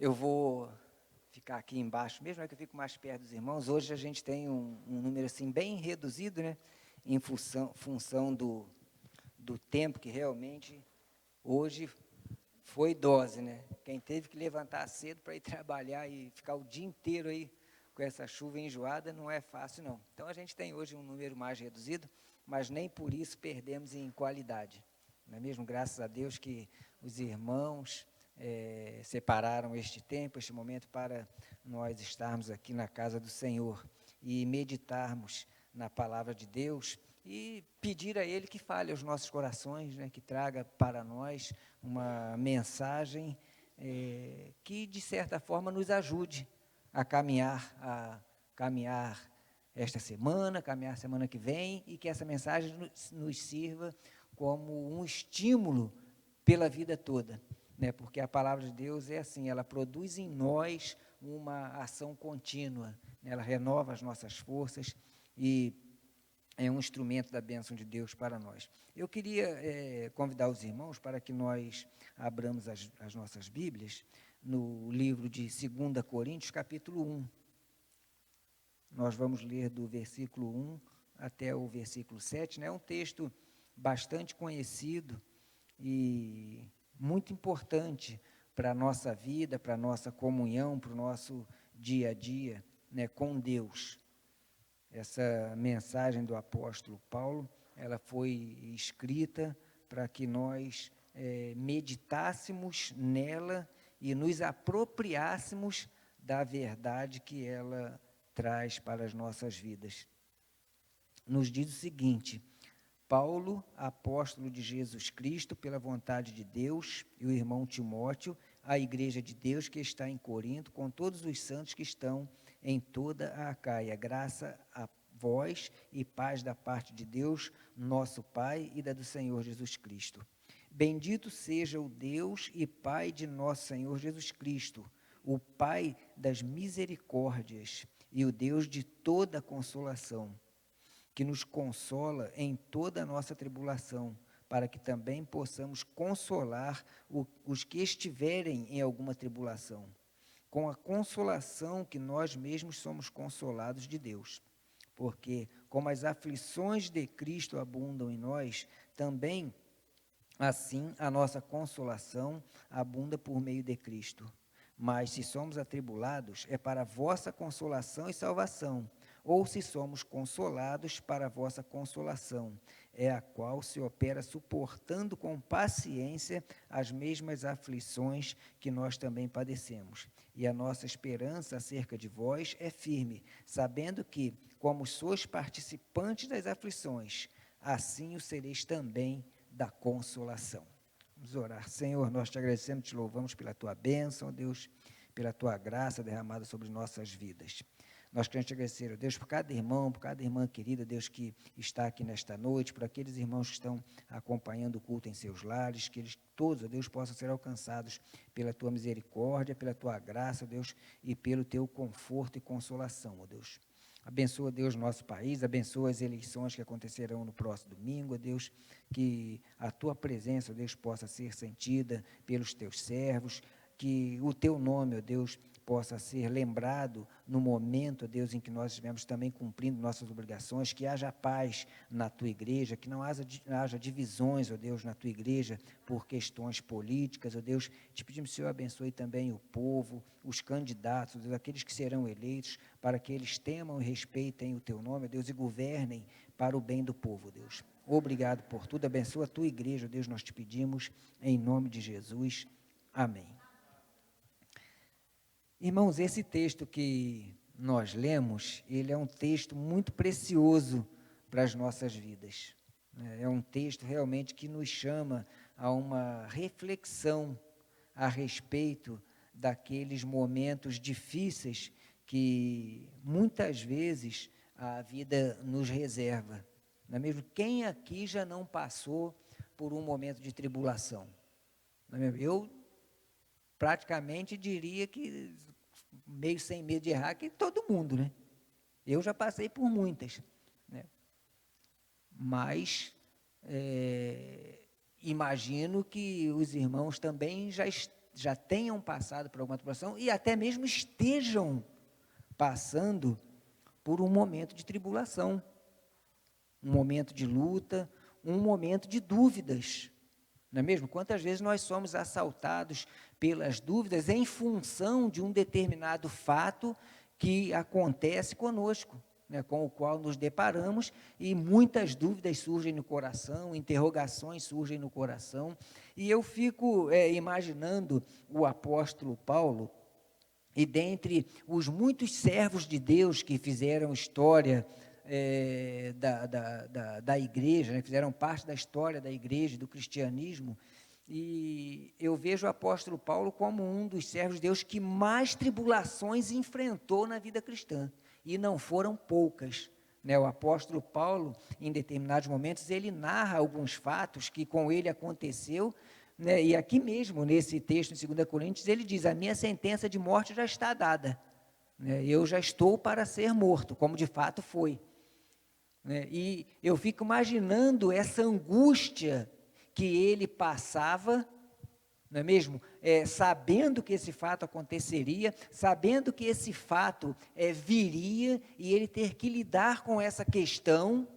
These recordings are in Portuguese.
Eu vou ficar aqui embaixo, mesmo é que eu fico mais perto dos irmãos. Hoje a gente tem um número assim bem reduzido, né? Em função do tempo que realmente hoje foi dose, né? Quem teve que levantar cedo para ir trabalhar e ficar o dia inteiro aí com essa chuva enjoada não é fácil, não. Então a gente tem hoje um número mais reduzido, mas nem por isso perdemos em qualidade. Não é mesmo? Graças a Deus que os irmãos separaram este tempo, este momento, para nós estarmos aqui na casa do Senhor e meditarmos na palavra de Deus e pedir a Ele que fale aos nossos corações, né, que traga para nós uma mensagem que, de certa forma, nos ajude a caminhar esta semana, caminhar a semana que vem, e que essa mensagem nos sirva como um estímulo pela vida toda, né? Porque a palavra de Deus é assim, ela produz em nós uma ação contínua, né? Ela renova as nossas forças e é um instrumento da bênção de Deus para nós. Eu queria convidar os irmãos para que nós abramos as nossas Bíblias no livro de 2 Coríntios, capítulo 1. Nós vamos ler do versículo 1 até o versículo 7, né? É um texto bastante conhecido e muito importante para a nossa vida, para a nossa comunhão, para o nosso dia a dia, né, com Deus. Essa mensagem do apóstolo Paulo, ela foi escrita para que nós meditássemos nela e nos apropriássemos da verdade que ela traz para as nossas vidas. Nos diz o seguinte: Paulo, apóstolo de Jesus Cristo, pela vontade de Deus, e o irmão Timóteo, a igreja de Deus que está em Corinto, com todos os santos que estão em toda a Acaia. Graça a vós e paz da parte de Deus, nosso Pai, e da do Senhor Jesus Cristo. Bendito seja o Deus e Pai de nosso Senhor Jesus Cristo, o Pai das misericórdias e o Deus de toda consolação, que nos consola em toda a nossa tribulação, para que também possamos consolar os que estiverem em alguma tribulação, com a consolação que nós mesmos somos consolados de Deus. Porque, como as aflições de Cristo abundam em nós, também, assim, a nossa consolação abunda por meio de Cristo. Mas, se somos atribulados, é para a vossa consolação e salvação, ou se somos consolados, para a vossa consolação, é a qual se opera suportando com paciência as mesmas aflições que nós também padecemos. E a nossa esperança acerca de vós é firme, sabendo que, como sois participantes das aflições, assim o sereis também da consolação. Vamos orar. Senhor, nós te agradecemos, te louvamos pela tua bênção, Deus, pela tua graça derramada sobre nossas vidas. Nós queremos te agradecer, ó Deus, por cada irmão, por cada irmã querida, Deus, que está aqui nesta noite, por aqueles irmãos que estão acompanhando o culto em seus lares, que eles todos, ó Deus, possam ser alcançados pela tua misericórdia, pela tua graça, ó Deus, e pelo teu conforto e consolação, ó Deus. Abençoa, Deus, nosso país, abençoa as eleições que acontecerão no próximo domingo, Deus, que a tua presença, Deus, possa ser sentida pelos teus servos, que o teu nome, ó Deus, possa ser lembrado no momento, ó Deus, em que nós estivemos também cumprindo nossas obrigações, que haja paz na tua igreja, que não haja divisões, ó Deus, na tua igreja por questões políticas, ó Deus. Te pedimos, Senhor, abençoe também o povo, os candidatos, ó Deus, aqueles que serão eleitos, para que eles temam e respeitem o teu nome, ó Deus, e governem para o bem do povo, ó Deus. Obrigado por tudo, abençoa a tua igreja, ó Deus, nós te pedimos, em nome de Jesus. Amém. Irmãos, esse texto que nós lemos, ele é um texto muito precioso para as nossas vidas. É um texto realmente que nos chama a uma reflexão a respeito daqueles momentos difíceis que muitas vezes a vida nos reserva. Não é mesmo? Quem aqui já não passou por um momento de tribulação? Não é mesmo? Eu praticamente diria que, meio sem medo de errar, que todo mundo, né? Eu já passei por muitas, né? Mas imagino que os irmãos também já já tenham passado por alguma tribulação e até mesmo estejam passando por um momento de tribulação, um momento de luta, um momento de dúvidas, não é mesmo? Quantas vezes nós somos assaltados pelas dúvidas em função de um determinado fato que acontece conosco, né, com o qual nos deparamos, e muitas dúvidas surgem no coração, interrogações surgem no coração, e eu fico imaginando o apóstolo Paulo, e dentre os muitos servos de Deus que fizeram história da igreja, né, fizeram parte da história da igreja, do cristianismo, e eu vejo o apóstolo Paulo como um dos servos de Deus que mais tribulações enfrentou na vida cristã, e não foram poucas, né? O apóstolo Paulo, em determinados momentos, ele narra alguns fatos que com ele aconteceu, né? E aqui mesmo, nesse texto, em 2 Coríntios, ele diz, a minha sentença de morte já está dada, né? Eu já estou para ser morto, como de fato foi, né? E eu fico imaginando essa angústia que ele passava, não é mesmo? Sabendo que esse fato aconteceria, sabendo que esse fato viria, e ele ter que lidar com essa questão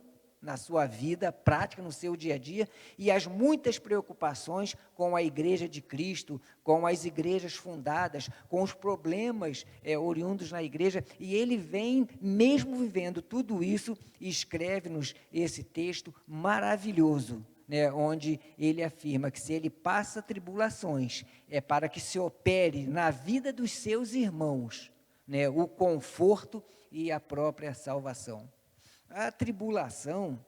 na sua vida prática, no seu dia a dia, e as muitas preocupações com a igreja de Cristo, com as igrejas fundadas, com os problemas oriundos na igreja, e ele vem, mesmo vivendo tudo isso, e escreve-nos esse texto maravilhoso, né, onde ele afirma que se ele passa tribulações, é para que se opere na vida dos seus irmãos, né, o conforto e a própria salvação. A tribulação,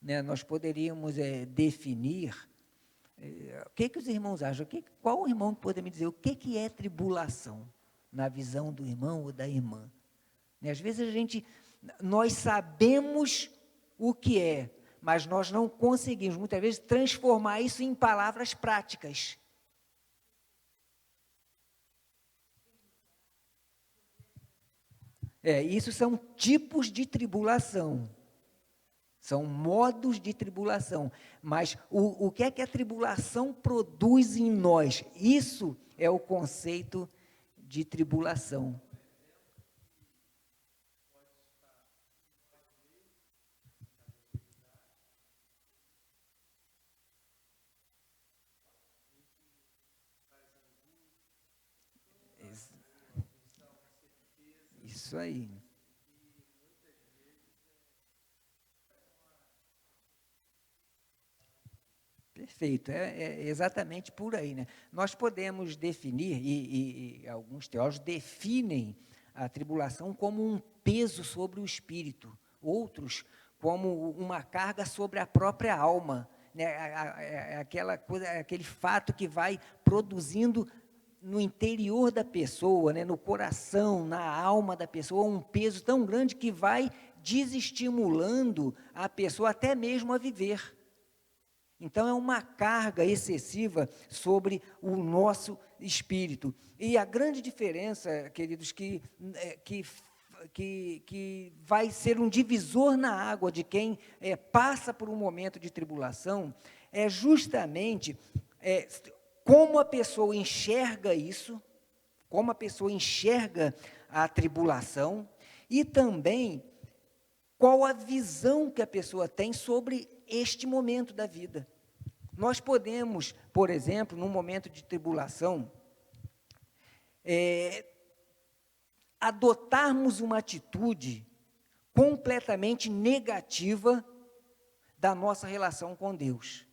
né, nós poderíamos definir, o que os irmãos acham? Qual irmão pode me dizer o que é tribulação, na visão do irmão ou da irmã? Né, às vezes nós sabemos o que é, mas nós não conseguimos, muitas vezes, transformar isso em palavras práticas. Isso são tipos de tribulação, são modos de tribulação, mas o que é que a tribulação produz em nós? Isso é o conceito de tribulação. Isso aí. Perfeito, é exatamente por aí, né? Nós podemos definir, e alguns teólogos definem a tribulação como um peso sobre o espírito, outros como uma carga sobre a própria alma, né? Aquela coisa, aquele fato que vai produzindo no interior da pessoa, né, no coração, na alma da pessoa, um peso tão grande que vai desestimulando a pessoa até mesmo a viver. Então, é uma carga excessiva sobre o nosso espírito. E a grande diferença, queridos, que vai ser um divisor na água de quem passa por um momento de tribulação, é justamente como a pessoa enxerga isso, como a pessoa enxerga a tribulação, e também qual a visão que a pessoa tem sobre este momento da vida. Nós podemos, por exemplo, num momento de tribulação, adotarmos uma atitude completamente negativa da nossa relação com Deus.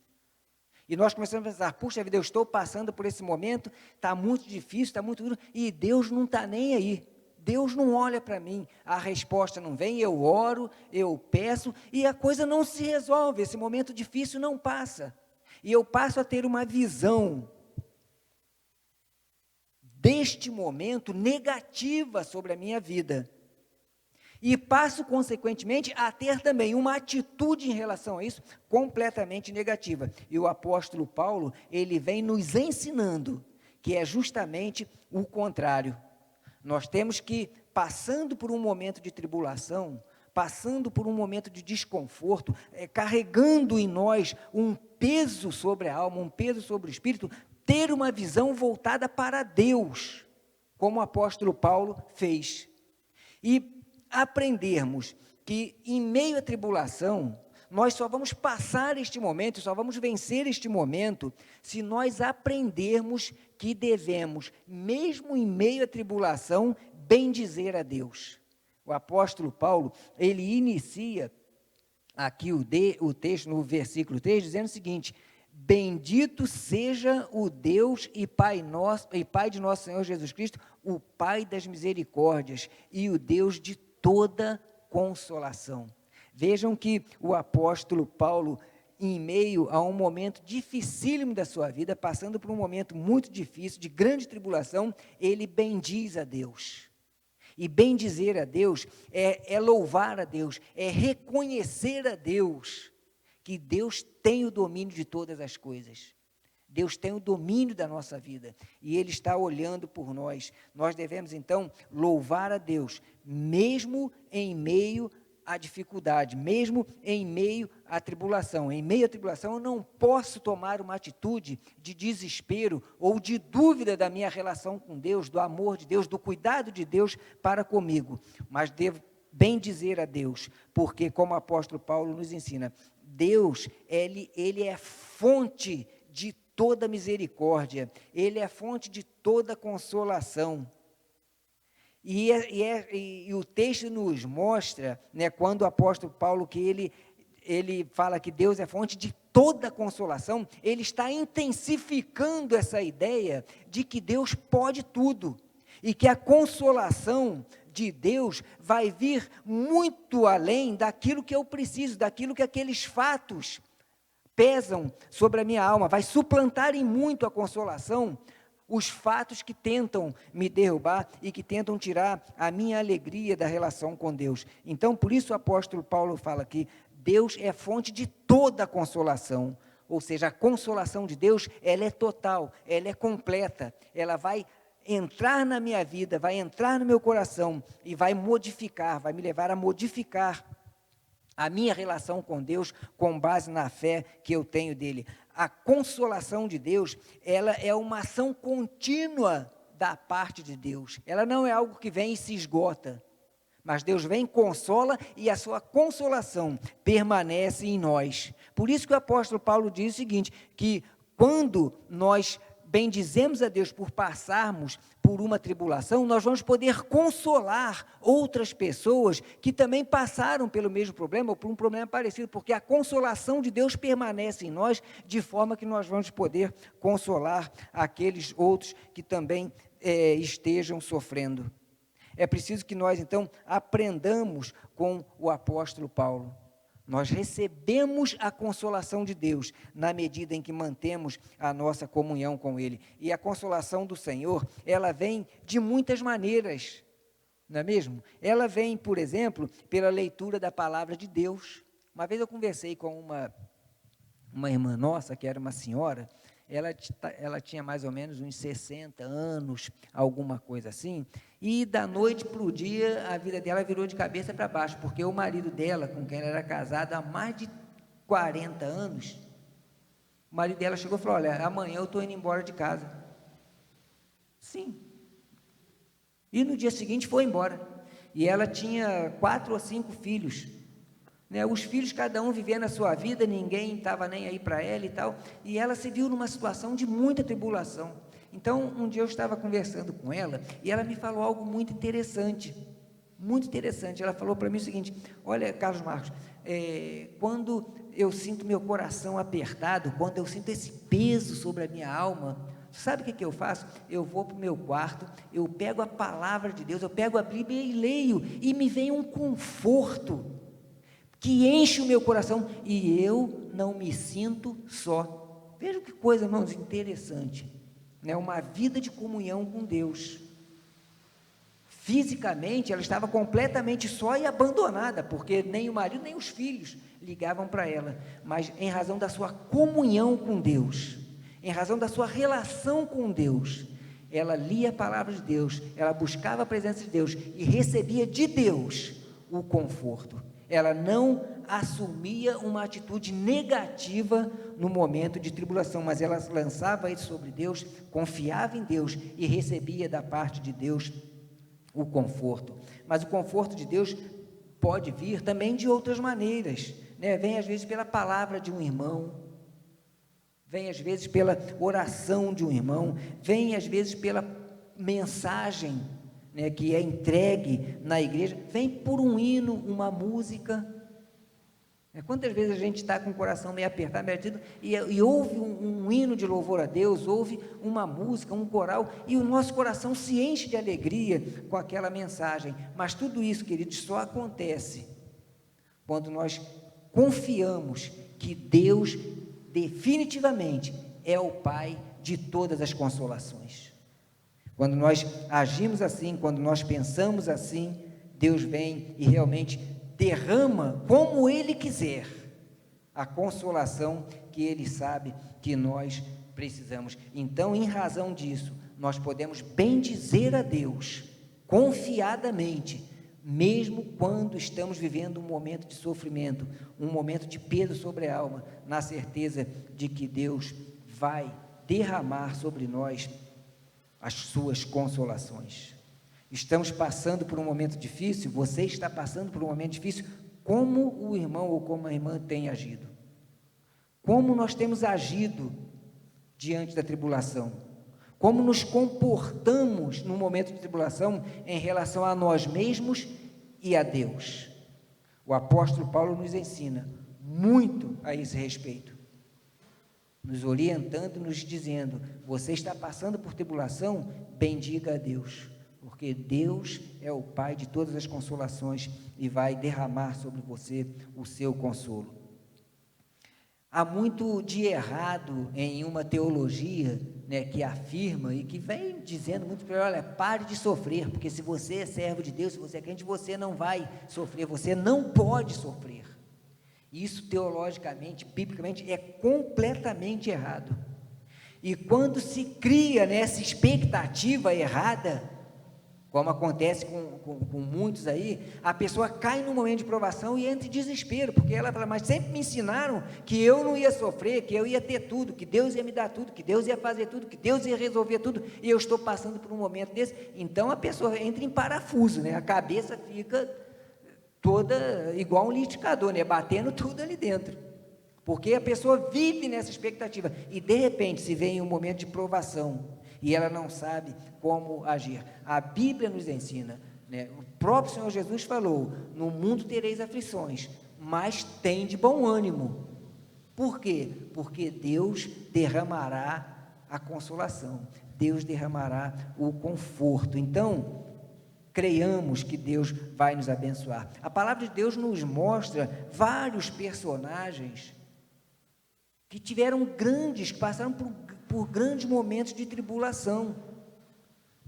E nós começamos a pensar, puxa vida, eu estou passando por esse momento, está muito difícil, está muito duro, e Deus não está nem aí. Deus não olha para mim, a resposta não vem, eu oro, eu peço, e a coisa não se resolve, esse momento difícil não passa. E eu passo a ter uma visão deste momento negativa sobre a minha vida. E passo, consequentemente, a ter também uma atitude em relação a isso completamente negativa. E o apóstolo Paulo, ele vem nos ensinando que é justamente o contrário. Nós temos que, passando por um momento de tribulação, passando por um momento de desconforto, carregando em nós um peso sobre a alma, um peso sobre o espírito, ter uma visão voltada para Deus, como o apóstolo Paulo fez. E aprendermos que em meio à tribulação, nós só vamos passar este momento, só vamos vencer este momento, se nós aprendermos que devemos, mesmo em meio à tribulação, bendizer a Deus. O apóstolo Paulo, ele inicia aqui o texto no versículo 3, dizendo o seguinte: bendito seja o Deus e Pai de nosso Senhor Jesus Cristo, o Pai das misericórdias e o Deus de toda consolação. Vejam que o apóstolo Paulo, em meio a um momento dificílimo da sua vida, passando por um momento muito difícil, de grande tribulação, ele bendiz a Deus. E bendizer a Deus é louvar a Deus, é reconhecer a Deus, que Deus tem o domínio de todas as coisas. Deus tem o domínio da nossa vida, e Ele está olhando por nós. Nós devemos, então, louvar a Deus, mesmo em meio à dificuldade, mesmo em meio à tribulação. Em meio à tribulação, eu não posso tomar uma atitude de desespero ou de dúvida da minha relação com Deus, do amor de Deus, do cuidado de Deus para comigo, mas devo bendizer a Deus, porque, como o apóstolo Paulo nos ensina, Deus, Ele é fonte de toda misericórdia, Ele é fonte de toda consolação. E o texto nos mostra, né, quando o apóstolo Paulo, que ele fala que Deus é fonte de toda consolação, ele está intensificando essa ideia de que Deus pode tudo, e que a consolação de Deus vai vir muito além daquilo que eu preciso, daquilo que aqueles fatos pesam sobre a minha alma, vai suplantar em muito a consolação, os fatos que tentam me derrubar e que tentam tirar a minha alegria da relação com Deus. Então, por isso o apóstolo Paulo fala que Deus é fonte de toda a consolação, ou seja, a consolação de Deus, ela é total, ela é completa, ela vai entrar na minha vida, vai entrar no meu coração e vai modificar, vai me levar a modificar a minha relação com Deus com base na fé que eu tenho dele. A consolação de Deus, ela é uma ação contínua da parte de Deus. Ela não é algo que vem e se esgota, mas Deus vem, consola, e a sua consolação permanece em nós. Por isso que o apóstolo Paulo diz o seguinte, que quando nós bendizemos a Deus por passarmos por uma tribulação, nós vamos poder consolar outras pessoas que também passaram pelo mesmo problema ou por um problema parecido, porque a consolação de Deus permanece em nós, de forma que nós vamos poder consolar aqueles outros que também estejam sofrendo. É preciso que nós, então, aprendamos com o apóstolo Paulo. Nós recebemos a consolação de Deus na medida em que mantemos a nossa comunhão com Ele. E a consolação do Senhor, ela vem de muitas maneiras, não é mesmo? Ela vem, por exemplo, pela leitura da palavra de Deus. Uma vez eu conversei com uma irmã nossa, que era uma senhora, ela tinha mais ou menos uns 60 anos, alguma coisa assim, e da noite para o dia, a vida dela virou de cabeça para baixo, porque o marido dela, com quem ela era casada há mais de 40 anos, o marido dela chegou e falou, olha, amanhã eu estou indo embora de casa. Sim. E no dia seguinte foi embora. E ela tinha 4 ou 5 filhos. Né, os filhos, cada um vivendo a sua vida, ninguém estava nem aí para ela e tal, e ela se viu numa situação de muita tribulação. Então, um dia eu estava conversando com ela, e ela me falou algo muito interessante, ela falou para mim o seguinte, olha, Carlos Marcos, quando eu sinto meu coração apertado, quando eu sinto esse peso sobre a minha alma, sabe o que eu faço? Eu vou para o meu quarto, eu pego a palavra de Deus, eu pego a Bíblia e leio, e me vem um conforto, que enche o meu coração, e eu não me sinto só. Veja que coisa, irmãos, interessante, né? Uma vida de comunhão com Deus. Fisicamente, ela estava completamente só e abandonada, porque nem o marido, nem os filhos ligavam para ela, mas em razão da sua comunhão com Deus, em razão da sua relação com Deus, ela lia a palavra de Deus, ela buscava a presença de Deus, e recebia de Deus o conforto. Ela não assumia uma atitude negativa no momento de tribulação, mas ela lançava isso sobre Deus, confiava em Deus e recebia da parte de Deus o conforto. Mas o conforto de Deus pode vir também de outras maneiras, né? Vem às vezes pela palavra de um irmão, vem às vezes pela oração de um irmão, vem às vezes pela mensagem, né, que é entregue na igreja, vem por um hino, uma música. Quantas vezes a gente está com o coração meio apertado, meio batido, e ouve um hino de louvor a Deus, ouve uma música, um coral, e o nosso coração se enche de alegria com aquela mensagem. Mas tudo isso, queridos, só acontece quando nós confiamos que Deus definitivamente é o Pai de todas as consolações. Quando nós agimos assim, quando nós pensamos assim, Deus vem e realmente derrama, como Ele quiser, a consolação que Ele sabe que nós precisamos. Então, em razão disso, nós podemos bendizer a Deus, confiadamente, mesmo quando estamos vivendo um momento de sofrimento, um momento de peso sobre a alma, na certeza de que Deus vai derramar sobre nós as suas consolações. Estamos passando por um momento difícil, você está passando por um momento difícil, como o irmão ou como a irmã tem agido? Como nós temos agido diante da tribulação? Como nos comportamos no momento de tribulação em relação a nós mesmos e a Deus? O apóstolo Paulo nos ensina muito a esse respeito, nos orientando, nos dizendo: você está passando por tribulação, bendiga a Deus, porque Deus é o Pai de todas as consolações e vai derramar sobre você o seu consolo. Há muito de errado em uma teologia, né, que afirma e que vem dizendo muito para olha, pare de sofrer, porque se você é servo de Deus, se você é crente, você não vai sofrer, você não pode sofrer. Isso teologicamente, biblicamente, é completamente errado. E quando se cria nessa expectativa errada, como acontece com muitos aí, a pessoa cai num momento de provação e entra em desespero, porque ela fala, mas sempre me ensinaram que eu não ia sofrer, que eu ia ter tudo, que Deus ia me dar tudo, que Deus ia fazer tudo, que Deus ia resolver tudo, e eu estou passando por um momento desse. Então a pessoa entra em parafuso, né? A cabeça fica toda igual um liquidificador, né? Batendo tudo ali dentro, porque a pessoa vive nessa expectativa, e de repente se vem um momento de provação, e ela não sabe como agir. A Bíblia nos ensina, né? O próprio Senhor Jesus falou, no mundo tereis aflições, mas tem de bom ânimo. Por quê? Porque Deus derramará a consolação, Deus derramará o conforto. Então, creiamos que Deus vai nos abençoar. A palavra de Deus nos mostra vários personagens que tiveram que passaram por grandes momentos de tribulação,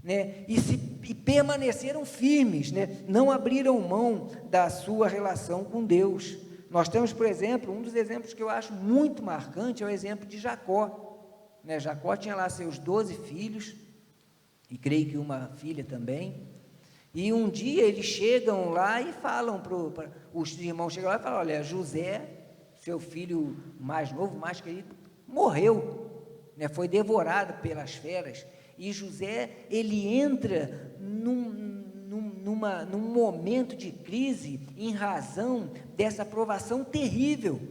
né? E permaneceram firmes, né? Não abriram mão da sua relação com Deus. Nós temos, por exemplo, um dos exemplos que eu acho muito marcante é o exemplo de Jacó, né? Jacó tinha lá seus 12 filhos, e creio que uma filha também, e um dia eles chegam lá e falam, os irmãos chegam lá e falam, olha, José, seu filho mais novo, mais querido, morreu, né? Foi devorado pelas feras, e José, ele entra num momento de crise, em razão dessa provação terrível,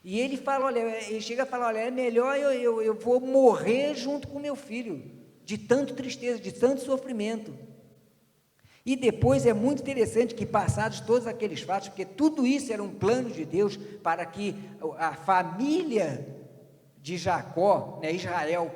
e ele fala, olha, ele chega a falar, olha, é melhor eu vou morrer junto com meu filho, de tanta tristeza, de tanto sofrimento. E depois é muito interessante que, passados todos aqueles fatos, porque tudo isso era um plano de Deus, para que a família de Jacó, né, Israel,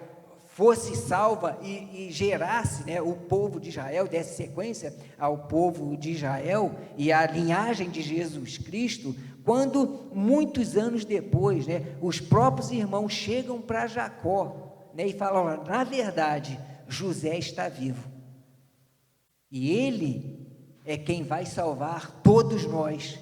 fosse salva e gerasse, né, o povo de Israel, desse sequência ao povo de Israel e à linhagem de Jesus Cristo, quando muitos anos depois, né, os próprios irmãos chegam para Jacó, né, e falam, olha, na verdade, José está vivo, e ele é quem vai salvar todos nós.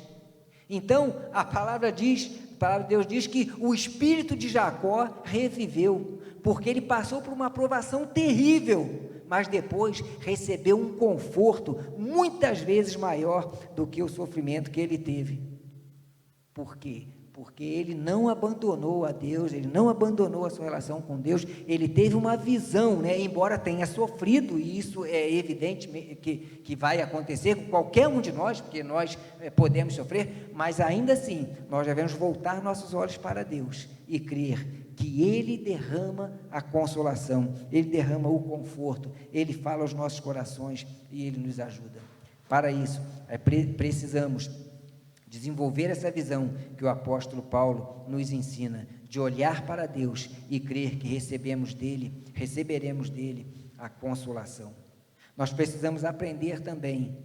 Então, a palavra de Deus diz que o espírito de Jacó reviveu, porque ele passou por uma provação terrível, mas depois recebeu um conforto muitas vezes maior do que o sofrimento que ele teve. Por quê? porque ele não abandonou a Deus, ele não abandonou a sua relação com Deus, ele teve uma visão, né? Embora tenha sofrido, e isso é evidente que vai acontecer com qualquer um de nós, porque nós podemos sofrer, mas ainda assim, nós devemos voltar nossos olhos para Deus e crer que Ele derrama a consolação, Ele derrama o conforto, Ele fala aos nossos corações e Ele nos ajuda. Para isso, precisamos desenvolver essa visão que o apóstolo Paulo nos ensina, de olhar para Deus e crer que receberemos dele a consolação. Nós precisamos aprender também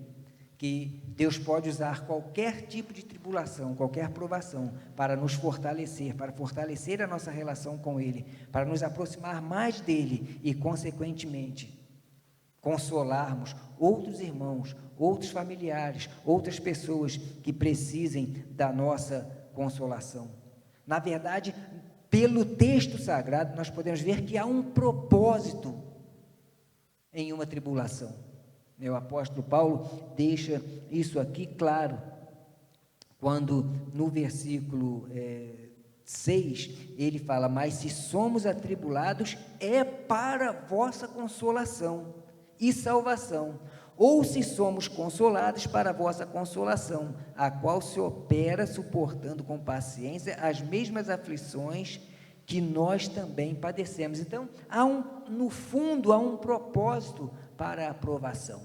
que Deus pode usar qualquer tipo de tribulação, qualquer provação, para nos fortalecer, para fortalecer a nossa relação com Ele, para nos aproximar mais dEle e, consequentemente, consolarmos outros irmãos, outros familiares, outras pessoas que precisem da nossa consolação. Na verdade, pelo texto sagrado, nós podemos ver que há um propósito em uma tribulação. O apóstolo Paulo deixa isso aqui claro, quando no versículo 6, ele fala: mas se somos atribulados, é para vossa consolação e salvação, ou se somos consolados, para a vossa consolação, a qual se opera suportando com paciência as mesmas aflições que nós também padecemos. Então, no fundo, há um propósito para a aprovação,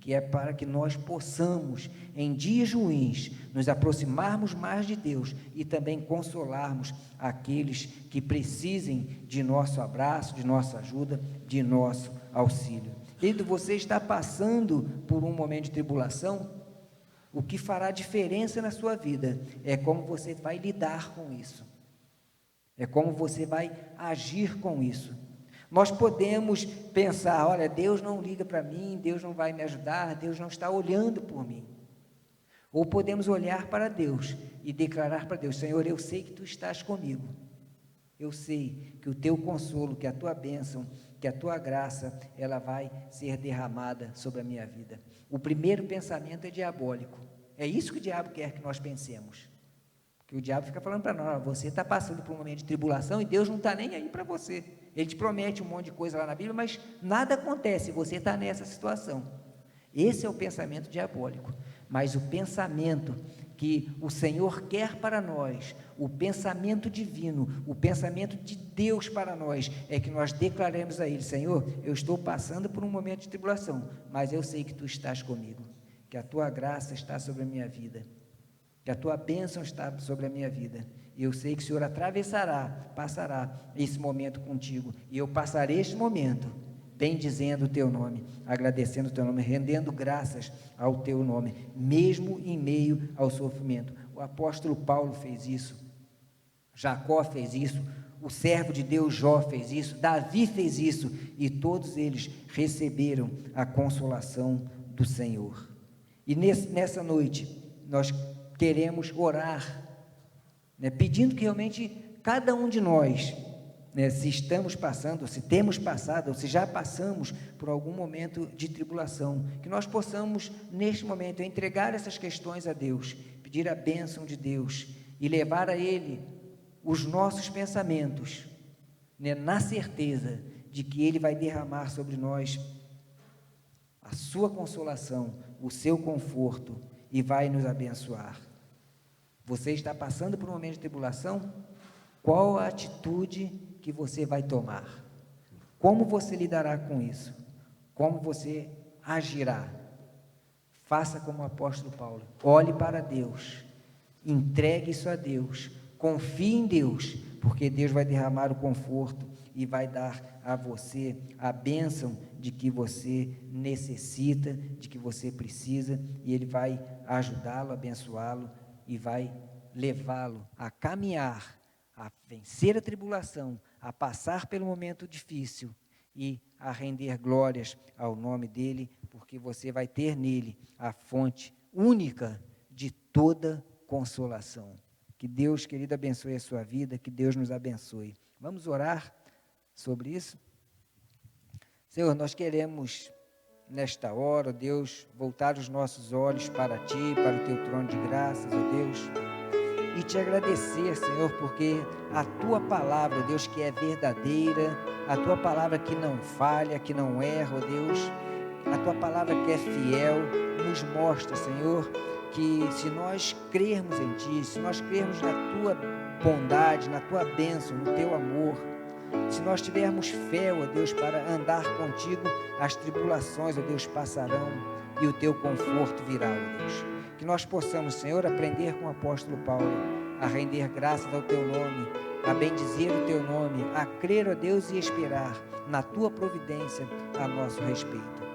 que é para que nós possamos, em dias ruins, nos aproximarmos mais de Deus e também consolarmos aqueles que precisem de nosso abraço, de nossa ajuda, de nosso auxílio. Querido, você está passando por um momento de tribulação? O que fará diferença na sua vida é como você vai lidar com isso, é como você vai agir com isso. Nós podemos pensar: olha, Deus não liga para mim, Deus não vai me ajudar, Deus não está olhando por mim. Ou podemos olhar para Deus e declarar para Deus: Senhor, eu sei que Tu estás comigo, eu sei que o Teu consolo, que a Tua bênção, que a Tua graça, ela vai ser derramada sobre a minha vida. O primeiro pensamento é diabólico, é isso que o diabo quer que nós pensemos, que o diabo fica falando para nós: você está passando por um momento de tribulação e Deus não está nem aí para você, Ele te promete um monte de coisa lá na Bíblia, mas nada acontece, você está nessa situação. Esse é o pensamento diabólico. Mas o pensamento que o Senhor quer para nós, o pensamento divino, o pensamento de Deus para nós, é que nós declaremos a Ele: Senhor, eu estou passando por um momento de tribulação, mas eu sei que Tu estás comigo, que a Tua graça está sobre a minha vida, que a Tua bênção está sobre a minha vida, e eu sei que o Senhor passará esse momento contigo, e eu passarei este momento bendizendo o Teu nome, agradecendo o Teu nome, rendendo graças ao Teu nome, mesmo em meio ao sofrimento. O apóstolo Paulo fez isso, Jacó fez isso, o servo de Deus Jó fez isso, Davi fez isso, e todos eles receberam a consolação do Senhor. E nessa noite, nós queremos orar, pedindo que realmente cada um de nós, se estamos passando, se temos passado, ou se já passamos por algum momento de tribulação, que nós possamos, neste momento, entregar essas questões a Deus, pedir a bênção de Deus e levar a Ele os nossos pensamentos, na certeza de que Ele vai derramar sobre nós a sua consolação, o seu conforto, e vai nos abençoar. Você está passando por um momento de tribulação? Qual a atitude que você vai tomar? Como você lidará com isso? Como você agirá? Faça como o apóstolo Paulo, olhe para Deus, entregue isso a Deus, confie em Deus, porque Deus vai derramar o conforto e vai dar a você a bênção de que você necessita, de que você precisa, e Ele vai ajudá-lo, abençoá-lo e vai levá-lo a caminhar, a vencer a tribulação, a passar pelo momento difícil e a render glórias ao nome dEle, porque você vai ter nele a fonte única de toda consolação. Que Deus, querido, abençoe a sua vida, que Deus nos abençoe. Vamos orar sobre isso? Senhor, nós queremos, nesta hora, ó Deus, voltar os nossos olhos para Ti, para o Teu trono de graças, ó Deus, e te agradecer, Senhor, porque a tua palavra, Deus, que é verdadeira, a tua palavra que não falha, que não erra, ó Deus, a tua palavra que é fiel, nos mostra, Senhor, que se nós crermos em ti, se nós crermos na tua bondade, na tua bênção, no teu amor, se nós tivermos fé, ó Deus, para andar contigo, as tribulações, ó Deus, passarão e o teu conforto virá, ó Deus. Que nós possamos, Senhor, aprender com o apóstolo Paulo, a render graças ao teu nome, a bendizer o teu nome, a crer, ó Deus, e esperar na tua providência a nosso respeito.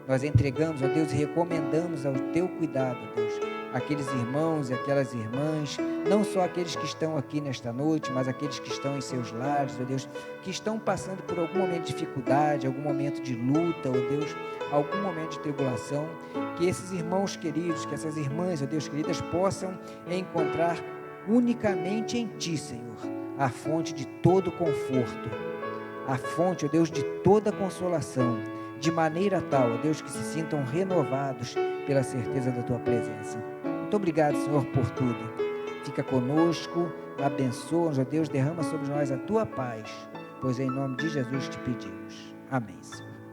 Nós entregamos, ó Deus, e recomendamos ao teu cuidado, ó Deus, aqueles irmãos e aquelas irmãs, não só aqueles que estão aqui nesta noite, mas aqueles que estão em seus lares, ó Deus, que estão passando por algum momento de dificuldade, algum momento de luta, ó Deus, algum momento de tribulação, que esses irmãos queridos, que essas irmãs, ó Deus, queridas, possam encontrar unicamente em Ti, Senhor, a fonte de todo conforto, a fonte, ó Deus, de toda consolação, de maneira tal, ó Deus, que se sintam renovados pela certeza da Tua presença. Muito obrigado, Senhor, por tudo. Fica conosco, abençoa-nos, ó Deus, derrama sobre nós a Tua paz, pois é em nome de Jesus te pedimos. Amém, Senhor.